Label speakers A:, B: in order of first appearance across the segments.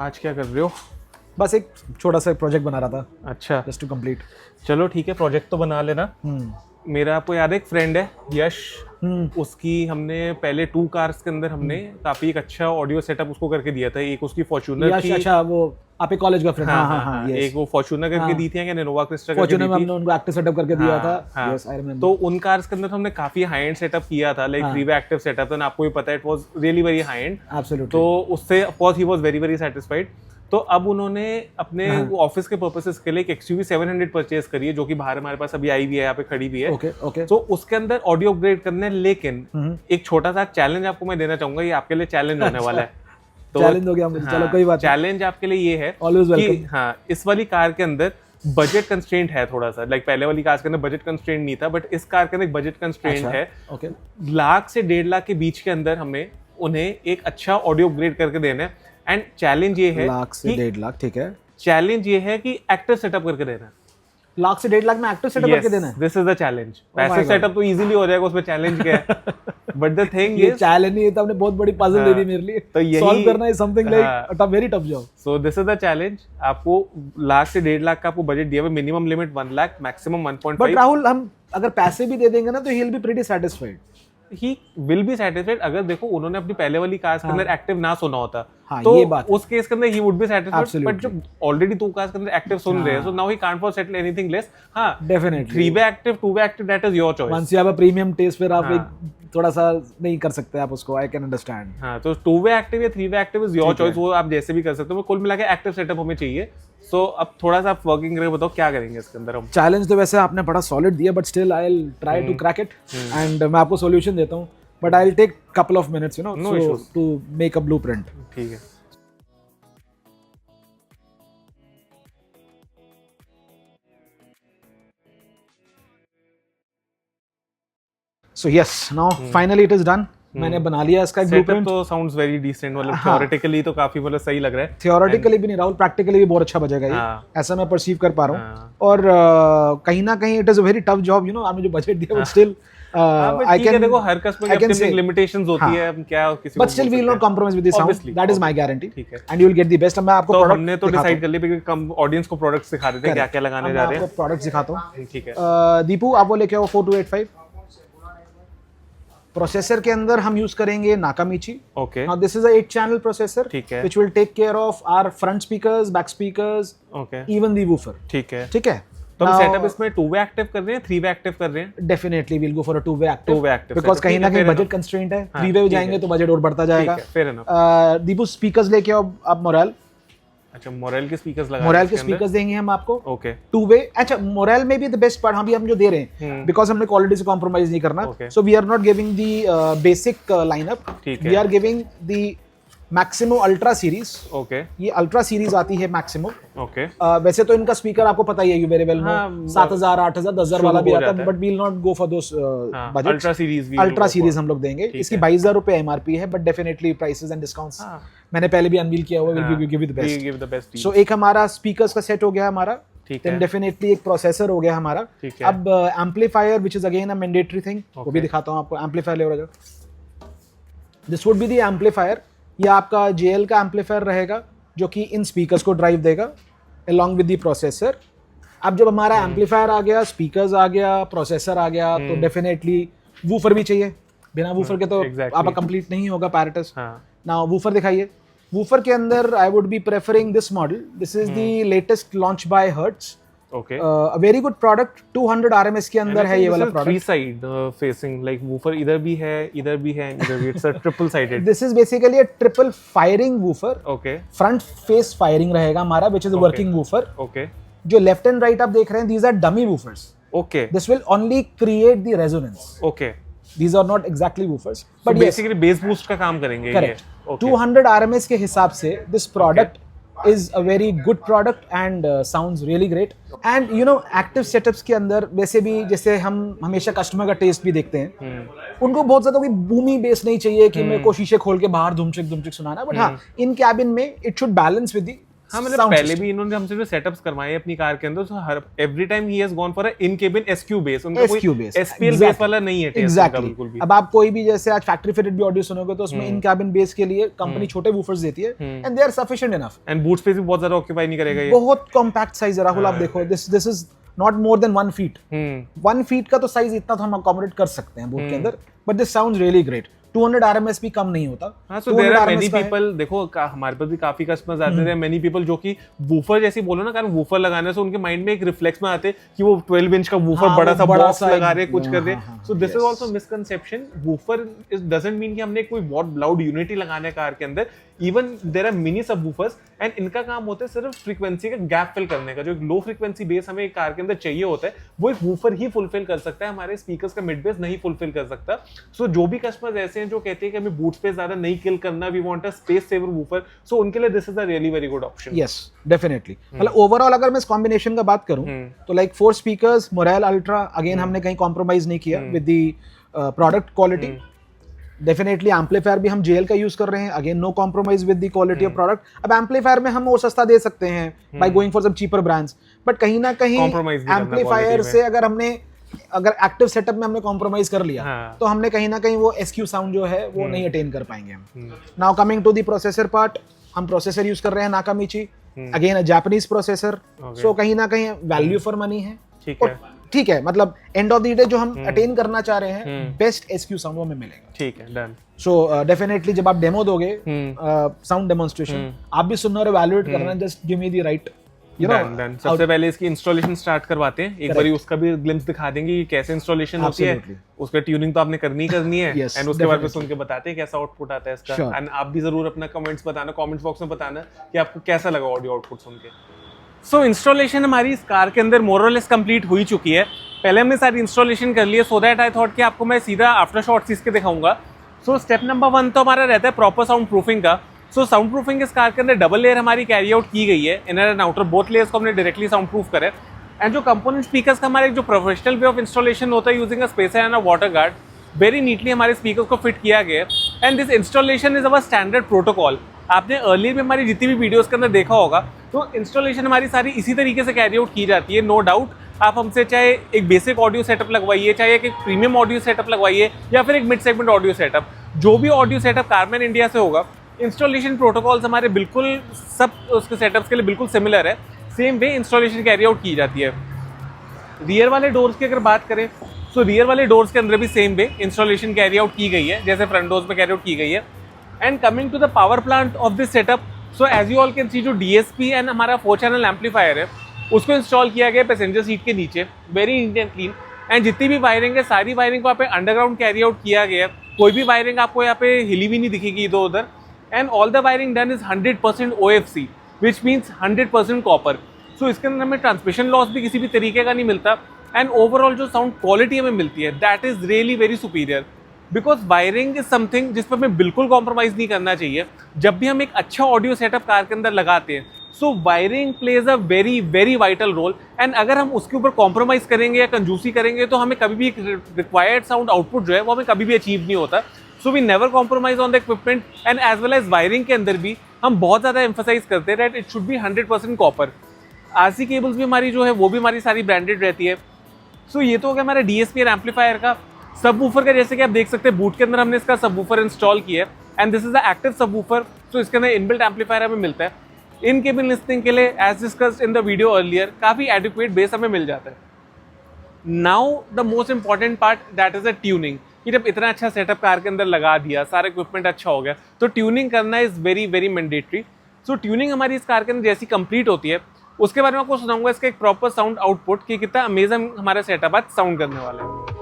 A: आज क्या कर रहे हो?
B: बस एक छोटा सा प्रोजेक्ट बना रहा था,
A: अच्छा,
B: जस्ट टू कंप्लीट।
A: चलो ठीक है, प्रोजेक्ट तो बना लेना। मेरा आपको याद है एक फ्रेंड है यश, उसकी हमने पहले 2 कार्स के अंदर हमने काफी एक अच्छा ऑडियो सेटअप उसको करके दिया था। एक उसकी फॉर्च्यूनर थी।
B: अच्छा, वो आपके कॉलेज का फ्रेंड। हाँ,
A: एक वो फॉर्च्यूनर करके दी थी, या इनोवा क्रिस्टा करके
B: फॉर्च्यूनर
A: दी
B: में
A: थी।
B: हमने उनको एक्टिव सेटअप करके दिया था। Yes, I remember.
A: तो उन कार्स के अंदर हमने काफी हाई एंड सेटअप किया था, like freeway active setup, and आपको भी पता है it was really very high and.
B: Absolutely.
A: तो उससे of course he was very very satisfied. तो अब उन्होंने अपने ऑफिस के पर्पसेस के लिए एक XUV 700 परचेज करी है, जो कि बाहर हमारे पास अभी आई भी है, यहाँ पे खड़ी भी है।
B: ओके।
A: तो उसके अंदर ऑडियो अपग्रेड करना है, लेकिन एक छोटा सा चैलेंज आपको मैं देना चाहूंगा, ये आपके लिए चैलेंज होने वाला है।
B: तो चैलेंज हो गया मुझे। चलो कोई बात नहीं।
A: चैलेंज आपके लिए ये है
B: Always
A: कि
B: welcome।
A: इस वाली कार के अंदर बजट कंस्ट्रेंट है थोड़ा सा। लाइक पहले वाली कार के अंदर बजट कंस्ट्रेंट नहीं था, बट इस कार के अंदर बजट कंस्ट्रेंट है।
B: ओके।
A: लाख से 1.5 लाख के बीच के अंदर हमें उन्हें एक अच्छा ऑडियो अपग्रेड करके देना है। एंड चैलेंज ये है,
B: लाख से 1.5 लाख, ठीक है।
A: चैलेंज ये है कि एक्टिव सेटअप करके देना है।
B: लाख से 1.5 लाख में एक्टिव सेटअप करके देना है।
A: This is the challenge. Passive setup तो इजीली हो जाएगा, उसमें चैलेंज क्या है? बट द थिंग
B: ये
A: इज,
B: चैलेंज नहीं है, तो आपने बहुत बड़ी पजल दे दी मेरे लिए।
A: तो यही
B: सॉल्व करना is something like a very tough job.
A: So this is the challenge. आपको लाख से 1.5 लाख का आपको बजट दिया हुआ, minimum limit 1 lakh, maximum 1.5।
B: But Rahul, हम अगर पैसे भी दे देंगे ना, तो he will be pretty satisfied.
A: He will be satisfied. अगर देखो उन्होंने अपनी पहले वाली कार्स के अंदर एक्टिव ना सुना होता,
B: तो
A: ये बात उस केस के अंदर he would be satisfied. But जब ऑलरेडी 2 कार्स के अंदर एक्टिव सुन रहे हैं, so now he can't for settle anything less. हां,
B: definitely
A: 3 way active, 2 way active, that is your choice.
B: Once you have a premium test, फिर आप एक थोड़ा सा नहीं कर सकते आप उसको। I can understand.
A: हां, तो 2 वे एक्टिव या 3 way active is your choice, वो आप जैसे भी कर सकते हो। कुल मिला के एक्टिव सेटअप हमें चाहिए। सो अब थोड़ा सा आप वर्किंग करके बताओ क्या करेंगे इसके अंदर हम।
B: चैलेंज तो वैसे आपने बड़ा सॉलिड दिया, but still I will try to crack it. And मैं आपको सॉल्यूशन देता हूं, but I will take couple of minutes, you know,
A: No
B: so
A: issues.
B: to make a blueprint.
A: ठीक है।
B: So yes, now finally it is done. मैंने बना लिया इसका एक
A: सेटअप
B: blueprint।
A: तो साउंड्स वेरी डिसेंट, मतलब थ्योरेटिकली तो काफी मतलब सही लग रहा है।
B: थियोरेटिकली भी नहीं राहुल, प्रैक्टिकली भी बहुत अच्छा बजेगा ये। ऐसा मैं परसीव कर पा रहा हूँ। और कहीं ना कहीं it is a very tough job, you know. आपने जो बजट दिया, बट स्टिल
A: आई कैन, देखो हर कस्टमर की अपनी लिमिटेशंस होती है, हम क्या किसी को,
B: but still we will not compromise with the sound, that is my guarantee.
A: ठीक है,
B: and you will get the best. मैं आपको
A: तो
B: प्रोडक्ट
A: हमने तो डिसाइड कर लिया कि कम ऑडियंस को प्रोडक्ट्स दिखा देते हैं, क्या क्या लगाने जा रहे हैं।
B: आपको प्रोडक्ट दिखाता हूँ।
A: ठीक है।
B: दीपू, आप वो लेके आओ 4285। प्रोसेसर के अंदर हम यूज करेंगे Nakamichi.
A: Okay.
B: Now this is a 8 channel processor,
A: ठीक है,
B: which will take care of our front speakers, back speakers,
A: okay,
B: even the woofer.
A: ठीक है।
B: ठीक है,
A: तो हम सेटअप इसमें 2 वे एक्टिव कर रहे हैं, 3 वे एक्टिव कर रहे हैं?
B: Definitely we will go for a 2 way active,
A: because
B: because कहीं ना कहीं बजट कंस्ट्रेंट है। 3 वे जाएंगे तो बजट और बढ़ता जाएगा।
A: Fair enough.
B: दीपू, स्पीकर्स लेके आओ आप मोरल।
A: अच्छा, मोरल के स्पीकर्स लगा,
B: मोरल के स्पीकर्स देंगे हम आपको।
A: ओके,
B: 2 वे। अच्छा, मोरल में भी द बेस्ट पार्ट हम जो दे रहे हैं, बिकॉज़ हमने क्वालिटी से कॉम्प्रोमाइज नहीं करना। So we are not giving the basic lineup, we are giving the Maximo ultra series.
A: Okay,
B: ये अल्ट्रा सीरीज आती है मैक्सिमो।
A: ओके।
B: वैसे तो इनका स्पीकर आपको पता ही है, यू वेरी वेल नो, 7000, 8000, 10000 वाला भी आता है, but we will not go for those budget. Ultra series हम लोग देंगे। इसकी 22000 रुपए एमआरपी है, but definitely prices and discounts मैंने पहले भी अनवील किया हुआ, will give you the best. So एक हमारा स्पीकर्स का सेट हो गया हमारा। देन डेफिनेटली एक प्रोसेसर हो गया हमारा। अब amplifier, which is again a mandatory thing, वो भी दिखाता हूं आपको। एम्पलीफायर ले रहा, this would be the amplifier. ये आपका JL का एम्पलीफायर रहेगा, जो कि इन स्पीकर्स को ड्राइव देगा अलॉन्ग विद द प्रोसेसर। अब जब हमारा एम्पलीफायर आ गया, स्पीकर्स आ गया, प्रोसेसर आ गया, तो डेफिनेटली वूफर भी चाहिए। बिना वूफर के तो आपका कंप्लीट नहीं होगा पैरेटस। नाउ वूफर दिखाइए। वूफर के अंदर I would be preferring this model. This is the latest launch by hertz.
A: Okay,
B: a very good product. 200 RMS के अंदर है ये वाला product.
A: 3 side facing, like woofer इधर भी है, इधर भी है, इधर भी। It's a triple sided.
B: This is basically a triple firing woofer.
A: Okay,
B: front face firing रहेगा हमारा, which is a working woofer.
A: Okay.
B: जो लेफ्ट एंड राइट आप देख रहे हैं, these are dummy woofers.
A: Okay,
B: This will only create the resonance.
A: Okay.
B: These are not exactly woofers, but
A: basically base boost का काम करेंगे ये।
B: correct. 200 RMS के हिसाब से this product is a very good product and sounds really great. And you know, active setups के अंदर वैसे भी, जैसे हम हमेशा कस्टमर का टेस्ट भी देखते हैं, उनको बहुत ज्यादा कोई बूमी बेस नहीं चाहिए कि मेरे को शीशे खोल के बाहर धुमचिक धुमचिक सुनाना, बट हाँ, इन कैबिन में it should balance with the
A: हाँ मतलब पहले भी इन्होंने हमसे जो सेटअप्स करवाए अपनी कार के अंदर, तो हर एवरी टाइम ही has gone for a in cabin SQ base, उनका कोई एसपीएल बेस वाला नहीं है टेस्ट उनका बिल्कुल भी।
B: अब आप कोई भी जैसे आज फैक्ट्री फिटेड भी ऑडियो सुनोगे तो उसमें इन केबिन बेस के लिए कंपनी छोटे वूफर्स देती है and they are sufficient enough,
A: and boot space भी बहुत ज्यादा ऑक्यूपाई नहीं करेगा ये,
B: बहुत कॉम्पैक्ट साइज है राहुल। आप देखो this is not more than 1 feet, 1 feet का तो साइज इतना तो हम अकोमोडेट कर सकते हैं बूट के अंदर, but this sounds really great. 200 RMS भी कम नहीं होता।
A: हाँ, so there are many people, देखो हमारे पास भी काफी कस्टमर्स आते हैं, many people जो कि वूफर जैसे बोलो ना, कारण वूफर लगाने से उनके माइंड में एक रिफ्लेक्स में आते कि वो 12 इंच का वूफर बड़ा सा बॉक्स लगा रहे कुछ कर रहे, so this is also misconception. Woofer is doesn't mean कि हमने कोई बहुत लाउड यूनिटी लगाने कार के अंदर, even there are mini subwoofers and इनका काम होता है सिर्फ फ्रीक्वेंसी का गैप फिल करने का। जो एक लो फ्रीक्वेंसी बेस हमें एक कार के अंदर चाहिए होता है वो एक वूफर ही फुलफिल कर सकता है, हमारे स्पीकर्स का मिड बेस नहीं फुलफिल कर सकता। सो जो भी कस्टमर्स ऐसे हैं जो कहते हैं कि हमें बूट स्पेस ज्यादा नहीं किल करना, we want a space saver woofer, so उनके लिए this is a really very good option.
B: Yes definitely. मतलब ओवरऑल अगर मैं इस कॉम्बिनेशन का बात करूं तो like 4 speakers, Morel ultra, again हमने कहीं कॉम्प्रोमाइज नहीं किया with the product quality. Definitely amplifier भी हम JL का यूज कर रहे हैं, again no compromise with the quality of product. अब एम्पलीफायर में हम और सस्ता दे सकते हैं by going for some cheaper brands, but कहीं ना कहीं एम्पलीफायर से अगर एक्टिव सेटअप में हमने कॉम्प्रोमाइज कर लिया तो हमने कहीं ना कहीं वो SQ साउंड जो है वो नहीं अटेन कर पाएंगे हम। Now coming to the processor part, हम प्रोसेसर यूज कर रहे हैं Nakamichi, again a Japanese processor, so कहीं ना कहीं वैल्यू फॉर मनी है। ठीक है, मतलब एंड ऑफ द डे जो हम अटेन करना चाह रहे हैं बेस्ट SQ साउंड वो हमें मिलेगा।
A: ठीक है, डन।
B: सो डेफिनेटली जब आप डेमो दोगे, साउंड डेमोन्स्ट्रेशन, आप भी सुनना और एवैल्यूएट करना, just give me the right you know.
A: सबसे पहले इसकी इंस्टॉलेशन स्टार्ट करवाते हैं, एक बार उसका भी ग्लिम्स दिखा देंगे कि कैसे इंस्टॉलेशन होती है, उसका ट्यूनिंग तो आपने करनी है एंड उसके बाद सुन के बताते हैं कैसा आउटपुट आता है इसका। एंड आप भी जरूर अपना कमेंट्स बताना, कमेंट्स बॉक्स में बताना कि आपको कैसा लगा ऑडियो आउटपुट सुन के। सो इंस्टॉलेशन हमारी इस कार के अंदर मोर और लेस कंप्लीट हो ही चुकी है। पहले हमने सारी इंस्टॉलेशन कर ली है, सो दैट आई थॉट कि आपको मैं सीधा आफ्टर शॉट्स इसके दिखाऊंगा। सो स्टेप नंबर 1 तो हमारा रहता है प्रॉपर साउंड प्रूफिंग का। सो साउंड प्रूफिंग इस कार के अंदर डबल लेयर हमारी कैरी आउट की गई है, inner and outer both layers को हमने डायरेक्टली साउंड प्रूफ करा है। एंड जो कंपोनेंट स्पीकर्स का हमारा जो प्रोफेशनल वे ऑफ इंस्टॉलेशन होता है using a spacer and a water guard, very neatly हमारे स्पीकर्स को फिट किया गया है। And this installation is our standard protocol. आपने अर्लियर में हमारी जितनी भी वीडियोस के अंदर देखा होगा तो इंस्टॉलेशन हमारी सारी इसी तरीके से कैरी आउट की जाती है। नो डाउट आप हमसे चाहे एक बेसिक ऑडियो सेटअप लगवाइए, चाहे एक प्रीमियम ऑडियो सेटअप लगवाइए, या फिर एक मिड सेगमेंट ऑडियो सेटअप, जो भी ऑडियो सेटअप कारमैन इंडिया से होगा, इंस्टॉलेशन प्रोटोकॉल्स हमारे बिल्कुल सब उसके सेटअप्स के लिए बिल्कुल सिमिलर है। Same way installation carry out की जाती है। रियर वाले डोर्स की अगर बात करें तो रियर वाले डोर्स के अंदर भी same way installation carry out की गई है जैसे फ्रंट डोर्स में कैरी आउट की गई है। And coming to the power plant of this setup, so as you all can see, जो DSP एंड हमारा 4 चैनल एम्पलीफायर है उसको इंस्टॉल किया गया पैसेंजर सीट के नीचे, very neat and clean. And जितनी भी वायरिंग है सारी वायरिंग को यहाँ पे अंडरग्राउंड कैरी आउट किया गया है, कोई भी वायरिंग आपको यहाँ पे हिली भी नहीं दिखेगी इधर उधर। And all the wiring done is 100% OFC, which means 100% copper. So इसके अंदर हमें ट्रांसमिशन लॉस भी किसी भी तरीके का नहीं मिलता। एंड ओवरऑल जो साउंड क्वालिटी हमें मिलती है that is really very superior, because wiring is something जिस पर हमें बिल्कुल कॉम्प्रोमाइज नहीं करना चाहिए। जब भी हम एक अच्छा ऑडियो सेटअप कार के अंदर लगाते हैं, so wiring plays a very very vital role. And अगर हम उसके ऊपर कॉम्प्रोमाइज करेंगे या कंजूसी करेंगे तो हमें कभी भी रिक्वायर्ड साउंड आउटपुट जो है वो हमें कभी भी अचीव नहीं होता। So we never compromise on the equipment and as well as wiring के अंदर भी हम बहुत ज़्यादा एम्फोसाइज करते हैं that it should be 100% copper. RC cables भी हमारी जो है वो भी हमारी सारी ब्रांडेड रहती है। सो ये तो हो गया हमारा DSP और एम्पलीफायर का। सबवूफर का जैसे कि आप देख सकते हैं बूट के अंदर हमने इसका सबवूफर इंस्टॉल किया है and this is the active subwoofer. So इसके अंदर इनबिल्ट एम्पलीफायर हमें मिलता है। इन केबिन लिस्टिंग के लिए as discussed in the video earlier काफ़ी एडिक्वेट बेस हमें मिल जाता है। Now the most important part that is a tuning, कि जब इतना अच्छा सेटअप कार के अंदर लगा दिया, सारा इक्विपमेंट अच्छा हो गया, तो ट्यूनिंग करना is very very mandatory. So tuning हमारी इस कार के अंदर जैसी कंप्लीट होती है उसके बारे में आपको सुनाऊंगा इसका एक प्रॉपर साउंड आउटपुट कि कितना अमेजिंग हमारा सेटअप आज साउंड करने वाला है।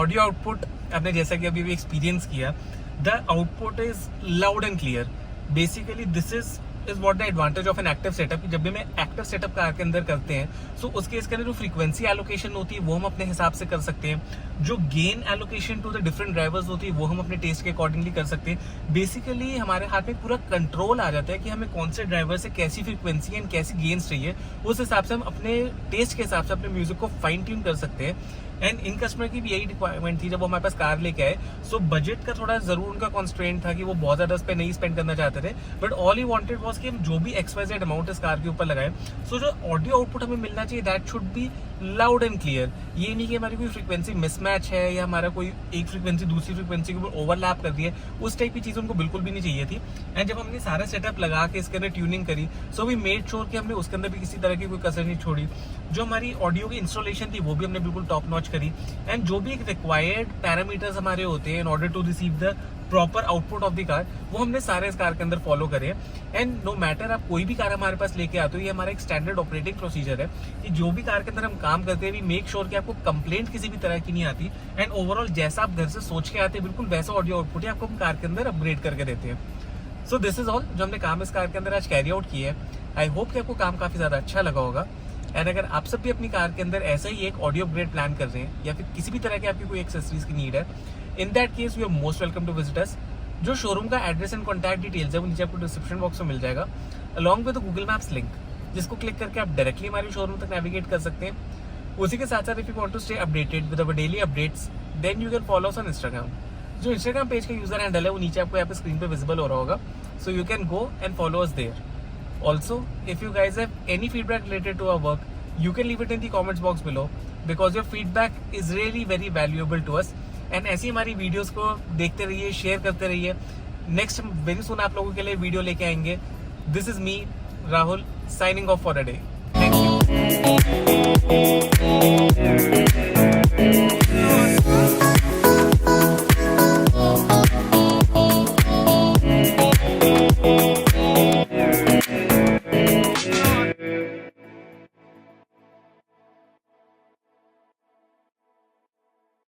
A: ऑडियो आउटपुट आपने जैसा कि अभी भी एक्सपीरियंस किया, the output is loud and clear. Basically this is what the advantage of an active setup. जब भी मैं एक्टिव सेटअप कार के अंदर करते हैं सो उसके इसके अंदर जो फ्रीक्वेंसी एलोकेशन होती है वो हम अपने हिसाब से कर सकते हैं. जो gain allocation to the different drivers होती है वो हम अपने टेस्ट के अकॉर्डिंगली कर सकते हैं. बेसिकली हमारे हाथ में पूरा कंट्रोल आ जाता है कि हमें कौन से ड्राइवर से कैसी फ्रीक्वेंसी एंड कैसी गेन्स चाहिए. उस हिसाब से हम अपने टेस्ट के हिसाब से अपने म्यूजिक को फाइन ट्यून कर सकते हैं. एंड इन कस्टमर की भी यही रिक्वायरमेंट थी जब वो हमारे पास कार लेके आए. सो बजट का थोड़ा जरूर उनका कॉन्स्ट्रेंट था कि वो बहुत ज्यादा उस पर नहीं स्पेंड करना चाहते थे. But all he wanted was कि हम जो भी XYZ अमाउंट इस कार के ऊपर लगाए, सो जो ऑडियो आउटपुट हमें मिलना चाहिए that should be loud and clear. ये नहीं कि हमारी कोई फ्रीक्वेंसी मिसमैच है या हमारा कोई एक फ्रीक्वेंसी दूसरी फ्रीक्वेंसी के ऊपर ओवरलैप कर रही है, उस टाइप की चीज उनको बिल्कुल भी नहीं चाहिए थी. एंड जब हमने सारा सेटअप लगा के इसके अंदर ट्यूनिंग करी, सो वी मेड श्योर कि हमने उसके अंदर भी किसी तरह की कोई कसर नहीं छोड़ी. जो हमारी ऑडियो की इंस्टॉलेशन थी वो भी हमने बिल्कुल टॉप नॉच करी. एंड जो भी एक रिक्वायर्ड पैरामीटर्स हमारे होते हैं in order to receive the proper output of the car, वो हमने सारे इस कार के अंदर फॉलो करे. एंड नो मैटर आप कोई भी कार हमारे पास लेके आते हो, ये हमारा एक स्टैंडर्ड ऑपरेटिंग प्रोसीजर है कि जो भी कार के अंदर हम काम करते हैं वी मेक श्योर कि आपको कंप्लेंट किसी भी तरह की नहीं आती. एंड ओवरऑल जैसा आप घर से सोच के आते हैं बिल्कुल वैसा ऑडियो आउटपुट ही आपको हम कार के अंदर अपग्रेड करके देते हैं. सो दिस इज ऑल जो हमने काम इस कार के अंदर आज कैरी आउट किया है. आई होप कि आपको काम काफी ज्यादा अच्छा लगा होगा. एंड अगर आप सब भी अपनी कार के अंदर ऐसा ही एक ऑडियो अपग्रेड प्लान कर रहे हैं या फिर किसी भी तरह की आपकी कोई एक्सेसरीज की नीड है, in that case you are most welcome to visit us. जो शोरूम का एड्रेस एंड कॉन्टैक्ट डिटेल्स है वो नीचे आपको डिस्क्रिप्शन बॉक्स में मिल जाएगा, along with Google maps link, जिसको क्लिक करके आप डायरेक्टली हमारे शोरूम तक नेविगेट कर सकते हैं. उसी के साथ साथ if you want to stay updated with our daily updates then you can follow us on Instagram. जो इंस्टाग्राम पेज का यूजर हैंडल है वो नीचे आपको यहाँ पे स्क्रीन पे विजिबल हो रहा होगा, so you can go and follow us there. Also if you guys have any feedback related to our work, you can leave it in the comments box below because your feedback is really very valuable to us. and ऐसी हमारी videos को देखते रहिए, share करते रहिए. Next very soon आप लोगों के लिए वीडियो लेके आएंगे. This is me Rahul signing off for a day. Thank you.